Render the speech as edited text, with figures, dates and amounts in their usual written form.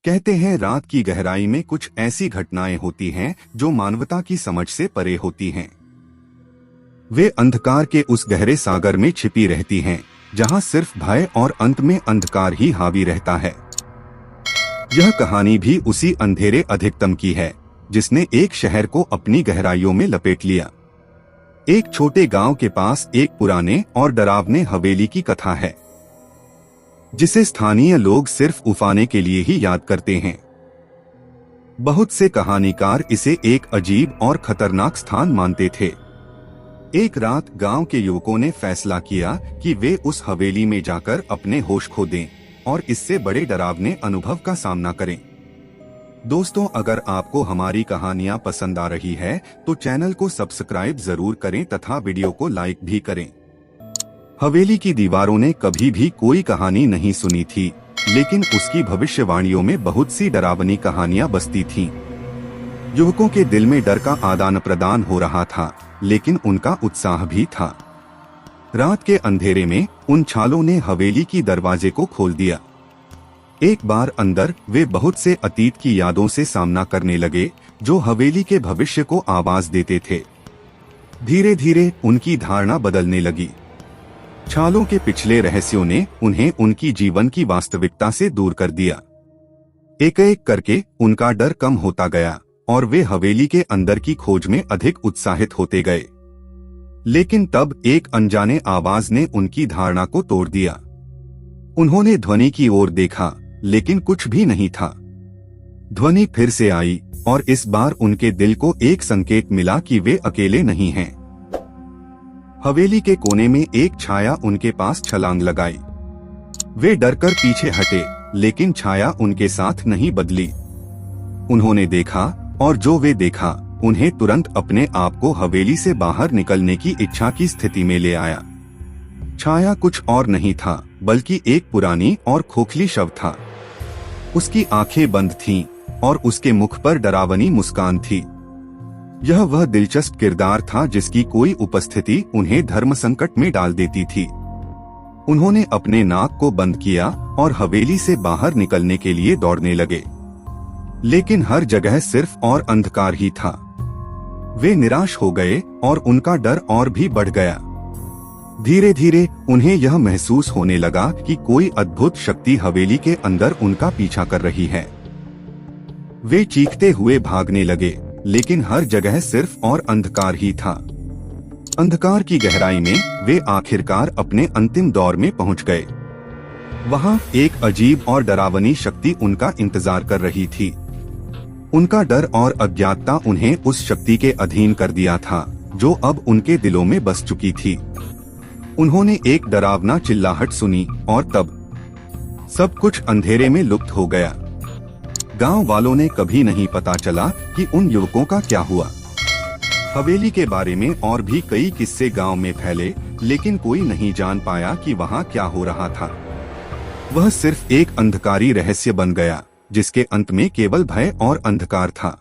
कहते हैं रात की गहराई में कुछ ऐसी घटनाएं होती हैं जो मानवता की समझ से परे होती हैं। वे अंधकार के उस गहरे सागर में छिपी रहती हैं, जहां सिर्फ भय और अंत में अंधकार ही हावी रहता है। यह कहानी भी उसी अंधेरे अधिकतम की है, जिसने एक शहर को अपनी गहराइयों में लपेट लिया। एक छोटे गांव के पास एक पुराने और डरावने हवेली की कथा है, जिसे स्थानीय लोग सिर्फ उफाने के लिए ही याद करते हैं। बहुत से कहानीकार इसे एक अजीब और खतरनाक स्थान मानते थे। एक रात गांव के युवकों ने फैसला किया कि वे उस हवेली में जाकर अपने होश खो दें और इससे बड़े डरावने अनुभव का सामना करें। दोस्तों, अगर आपको हमारी कहानियां पसंद आ रही है तो चैनल को सब्सक्राइब जरूर करें तथा वीडियो को लाइक भी करें। हवेली की दीवारों ने कभी भी कोई कहानी नहीं सुनी थी, लेकिन उसकी भविष्यवाणियों में बहुत सी डरावनी कहानियां बसती थीं। युवकों के दिल में डर का आदान प्रदान हो रहा था, लेकिन उनका उत्साह भी था। रात के अंधेरे में उन छालों ने हवेली की दरवाजे को खोल दिया। एक बार अंदर वे बहुत से अतीत की यादों से सामना करने लगे, जो हवेली के भविष्य को आवाज देते थे। धीरे धीरे उनकी धारणा बदलने लगी। छालों के पिछले रहस्यों ने उन्हें उनकी जीवन की वास्तविकता से दूर कर दिया। एक एक करके उनका डर कम होता गया और वे हवेली के अंदर की खोज में अधिक उत्साहित होते गए। लेकिन तब एक अनजाने आवाज ने उनकी धारणा को तोड़ दिया। उन्होंने ध्वनि की ओर देखा, लेकिन कुछ भी नहीं था। ध्वनि फिर से आई और इस बार उनके दिल को एक संकेत मिला कि वे अकेले नहीं हैं। हवेली के कोने में एक छाया उनके पास छलांग लगाई। वे डरकर पीछे हटे, लेकिन छाया उनके साथ नहीं बदली। उन्होंने देखा, और जो वे देखा उन्हें तुरंत अपने आप को हवेली से बाहर निकलने की इच्छा की स्थिति में ले आया। छाया कुछ और नहीं था, बल्कि एक पुरानी और खोखली शव था। उसकी आंखें बंद थीं और उसके मुख पर डरावनी मुस्कान थी। यह वह दिलचस्प किरदार था जिसकी कोई उपस्थिति उन्हें धर्म संकट में डाल देती थी। उन्होंने अपने नाक को बंद किया और हवेली से बाहर निकलने के लिए दौड़ने लगे, लेकिन हर जगह सिर्फ और अंधकार ही था। वे निराश हो गए और उनका डर और भी बढ़ गया। धीरे धीरे उन्हें यह महसूस होने लगा कि कोई अद्भुत शक्ति हवेली के अंदर उनका पीछा कर रही है। वे चीखते हुए भागने लगे, लेकिन हर जगह सिर्फ और अंधकार ही था। अंधकार की गहराई में वे आखिरकार अपने अंतिम दौर में पहुंच गए। वहां एक अजीब और डरावनी शक्ति उनका इंतजार कर रही थी। उनका डर और अज्ञातता उन्हें उस शक्ति के अधीन कर दिया था, जो अब उनके दिलों में बस चुकी थी। उन्होंने एक डरावना चिल्लाहट सुनी और तब सब कुछ अंधेरे में लुप्त हो गया। गांव वालों ने कभी नहीं पता चला कि उन युवकों का क्या हुआ। हवेली के बारे में और भी कई किस्से गांव में फैले, लेकिन कोई नहीं जान पाया कि वहां क्या हो रहा था। वह सिर्फ एक अंधकारी रहस्य बन गया, जिसके अंत में केवल भय और अंधकार था।